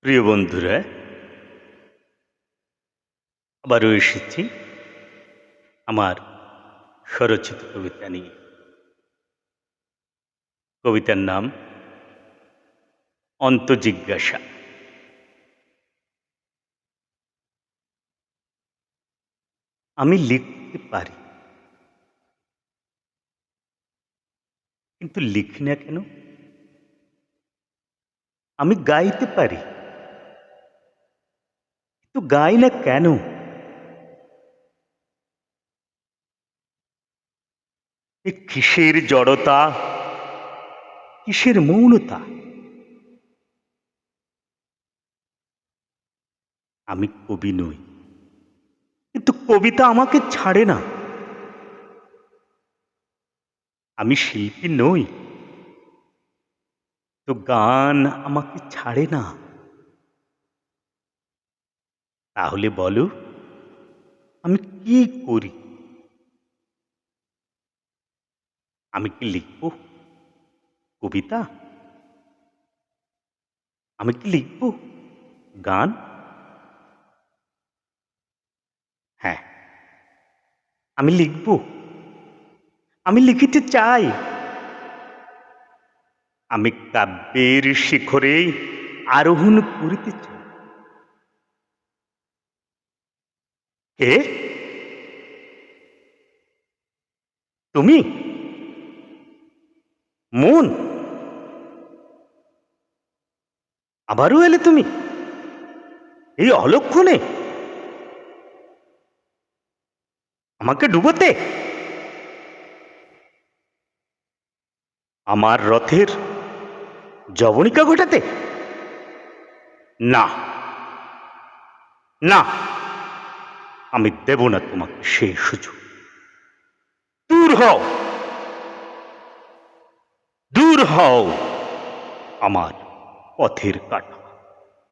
প্রিয় বন্ধুরা, আবারও এসেছি আমার স্বরচিত কবিতা নিয়ে। কবিতার নাম অন্তজিজ্ঞাসা। আমি লিখতে পারি, কিন্তু লিখি না কেন? আমি গাইতে পারি, কিন্তু গাই না কেন? এ কিসের জড়তা, কিসের মৌনতা? আমি কবি নই, কিন্তু কবিতা আমাকে ছাড়ে না। আমি শিল্পী নই, তো গান আমাকে ছাড়ে না। তাহলে বলো, আমি কি করি? আমি কি লিখব কবিতা? আমি কি লিখব গান? হ্যাঁ, আমি লিখব। আমি লিখিতে চাই। আমি কাব্যের শিখরে আরোহণ করিতে চাই। কে? তুমি? মন? আবারও এলে তুমি এই অলক্ষণে আমাকে ডুবোতে? আমার রথের জবনিকা ঘটাতে? না, না, আমি দেব না তোমাকে সেই সুযোগ। দূর হও, দূর হও আমার পথের কাটা।